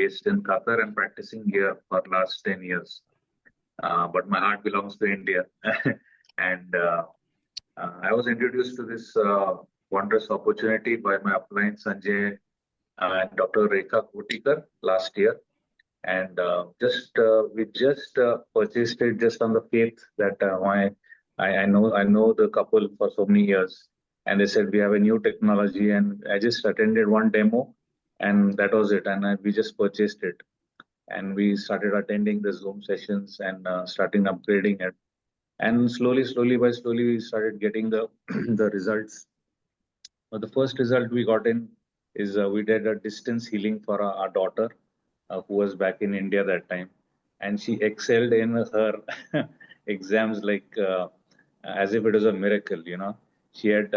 based in Qatar and practicing here for last 10 years. But my heart belongs to India. And I was introduced to this wondrous opportunity by my upline Sanjay and Dr. Rekha Kotikar last year. And we just purchased it just on the faith that I know the couple for so many years, and they said we have a new technology, and I just attended one demo, and that was it, and we just purchased it, and we started attending the Zoom sessions and starting upgrading it, and slowly we started getting the the results. But the first result we got in is we did a distance healing for our daughter who was back in India that time, and she excelled in her exams like as if it was a miracle. You know, she had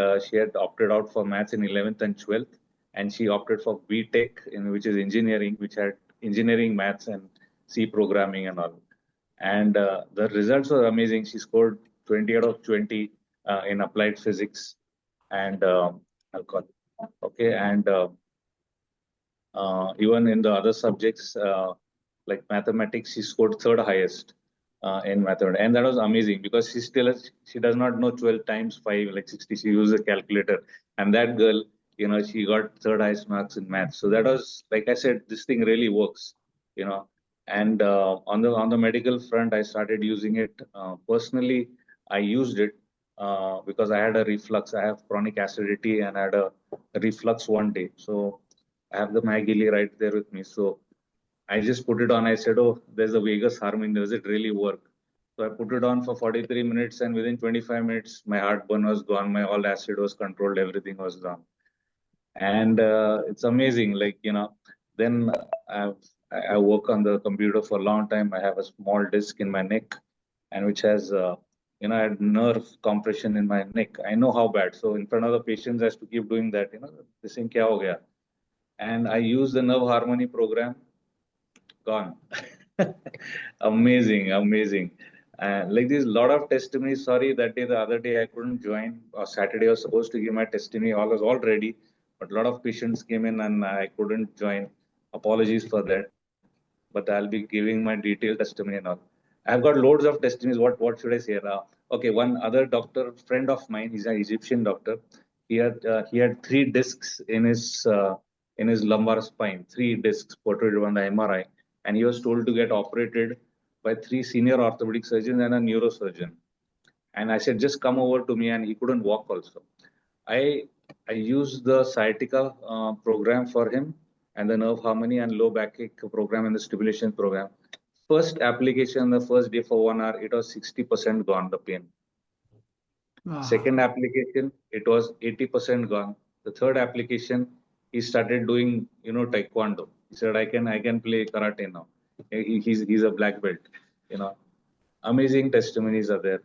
opted out for maths in 11th and 12th, and she opted for B.Tech, in which is engineering, which had engineering, maths, and C programming and all. And the results were amazing. She scored 20 out of 20 in applied physics and alcohol. Okay, and even in the other subjects like mathematics, she scored third highest in mathematics, and that was amazing because she does not know 12 times 5 like 60. She used a calculator, and that girl, you know, she got third highest marks in maths. So that was, like I said, this thing really works, you know. And on the medical front, I started using it personally. I used it because I had a reflux. I have chronic acidity and I had a reflux one day. So I have the McGilly right there with me. So I just put it on. I said, oh, there's a vagus harmony. Does it really work? So I put it on for 43 minutes, and within 25 minutes, my heartburn was gone. My all acid was controlled. Everything was gone. And it's amazing. Like, you know, then I work on the computer for a long time. I have a small disc in my neck, and which has, you know, I had nerve compression in my neck. I know how bad. So in front of the patients, I have to keep doing that. You know, this thing kya ho gaya? And I use the Nerve Harmony program. Gone. Amazing, amazing. Like there's a lot of testimonies. Sorry, that day, the other day, I couldn't join. Saturday, I was supposed to give my testimony. All was all ready, but a lot of patients came in and I couldn't join. Apologies for that. But I'll be giving my detailed testimony now. I've got loads of testimonies. What should I say? Okay, one other doctor, friend of mine, he's an Egyptian doctor. He had 3 discs in his lumbar spine, 3 discs portrayed on the MRI, and he was told to get operated by 3 senior orthopedic surgeons and a neurosurgeon. And I said, just come over to me, and he couldn't walk also. I used the sciatica program for him, and the Nerve Harmony and low backache program and the stimulation program. First application, the first day for 1 hour, it was 60% gone, the pain. Wow. Second application, it was 80% gone. The third application, he started doing, you know, taekwondo. He said, I can play karate now. He's a black belt, you know. Amazing testimonies are there.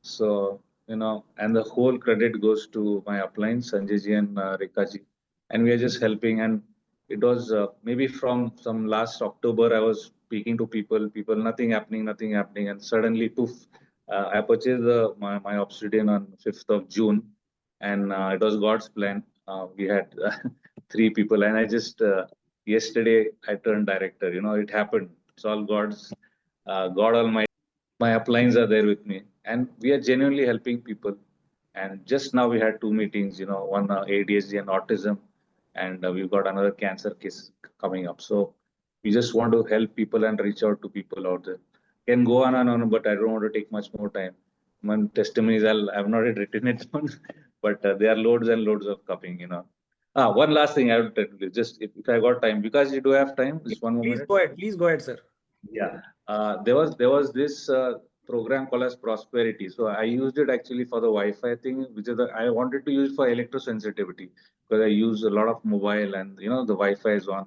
So, you know, and the whole credit goes to my upline, Sanjay ji and Rekha ji. And we are just helping. And it was maybe from some last October, I was speaking to people, nothing happening. And suddenly, poof, I purchased my Obsidian on 5th of June. And it was God's plan. We had 3 people. And I just, yesterday, I turned director. You know, it happened. It's all God's, God Almighty. My uplines are there with me. And we are genuinely helping people. And just now we had 2 meetings, you know, one ADHD and autism, and we've got another cancer case coming up. So we just want to help people and reach out to people out there. Can go on and on, but I don't want to take much more time. My testimonies, I've not yet written it down, but there are loads and loads of copying, you know. One last thing I would tell you, just if I got time, because you do have time, just one more minute. Please go ahead, sir. Yeah, there was this program called as Prosperity. So I used it actually for the Wi-Fi thing, which is I wanted to use for electrosensitivity because I use a lot of mobile and, you know, the Wi-Fi is on.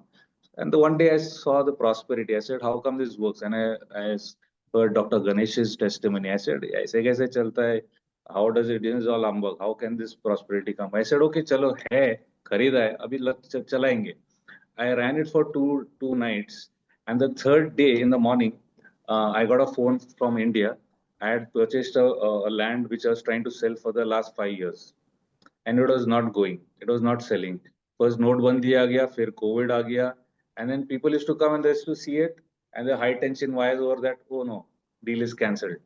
And the one day I saw the Prosperity. I said, how come this works? And I heard Dr. Ganesh's testimony. I said, kaise chalta hai? How does it? This is all humbug. How can this Prosperity come? I said, okay, chalo, hai, kharida hai, abhi chalayenge. I ran it for two nights. And the third day in the morning, I got a phone from India. I had purchased a land which I was trying to sell for the last 5 years. And it was not going. It was not selling. First Notebandi aa gaya, फिर COVID aa gaya. And then people used to come and they used to see it, and the high tension wires over that. Oh no, deal is cancelled.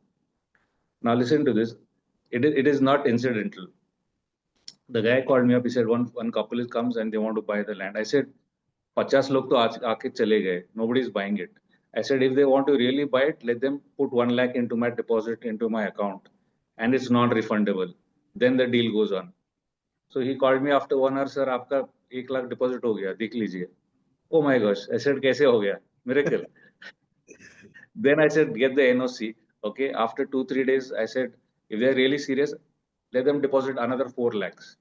Now listen to this. It is not incidental. The guy called me up. He said one couple comes and they want to buy the land. I said, 50 log to aake chale gaye. Nobody is buying it. I said, if they want to really buy it, let them put 1 lakh into my deposit into my account, and it's non-refundable. Then the deal goes on. So he called me after 1 hour, sir, आपका 1 lakh deposit हो गया, देख लीजिए. Oh my gosh, I said, कैसे हो गया? Miracle. Then I said, get the NOC. Okay, after 2-3 days, I said, if they're really serious, let them deposit another 4 lakhs.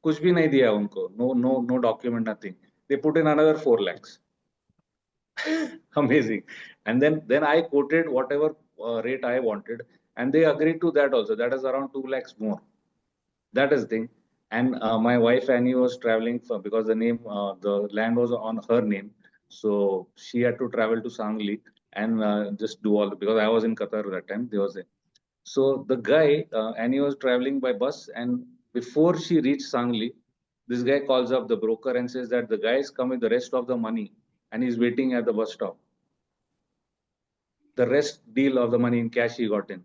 कुछ भी नहीं दिया उनको. No document, nothing. They put in another 4 lakhs. Amazing. And then I quoted whatever rate I wanted, and they agreed to that also. That is around 2 lakhs more. That is the thing. And my wife Annie was traveling because the land was on her name, so she had to travel to Sangli and just do all because I was in Qatar at that time. They was there. So the guy Annie was traveling by bus, and before she reached Sangli, this guy calls up the broker and says that the guy is coming the rest of the money and he's waiting at the bus stop. The rest deal of the money in cash he got in.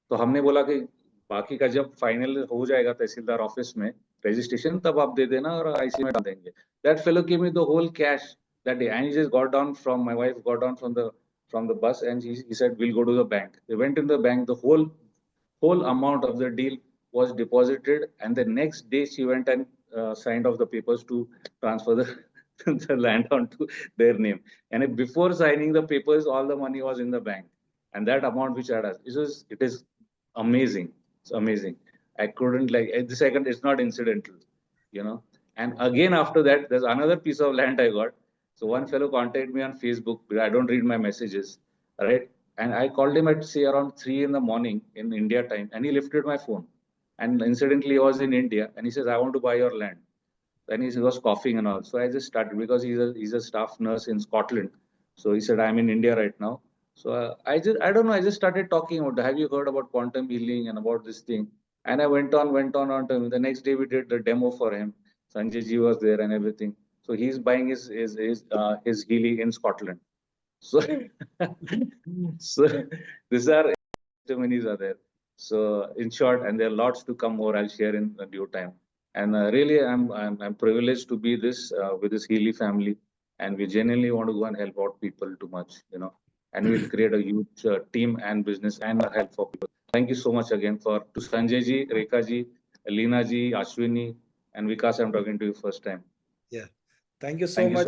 तो हमने बोला कि बाकी का जब final हो जाएगा तहसीलदार office में रजिस्ट्रेशन तब आप दे देना और आईसी में डाल देंगे. That fellow gave me the whole cash that day, and he just got down from my wife got down from the bus, and he said we'll go to the bank. They went in the bank. The whole amount of the deal was deposited, and the next day she went and signed off the papers to transfer the land onto their name. And before signing the papers, all the money was in the bank, and that amount which I had, it is amazing. It's amazing. I couldn't the second. It's not incidental, you know. And again after that, there's another piece of land I got. So one fellow contacted me on Facebook. I don't read my messages, right? And I called him at say around 3 in the morning in India time, and he lifted my phone. And incidentally, he was in India, and he says, "I want to buy your land." And he was coughing and all. So I just started because he's a staff nurse in Scotland. So he said, "I'm in India right now." So I don't know. I just started talking about, have you heard about quantum healing and about this thing? And I went on to him. The next day we did the demo for him. Sanjay ji was there and everything. So he's buying his healing in Scotland. So, so these are testimonies are there. So in short, and there are lots to come more. I'll share in due time. And really, I'm privileged to be this with this Healy family, and we genuinely want to go and help out people too much, you know. And we'll create a huge team and business and help for people. Thank you so much again to Sanjay ji, Rekha ji, Leena ji, Ashwini, and Vikas. I'm talking to you first time. Yeah, thank you so much.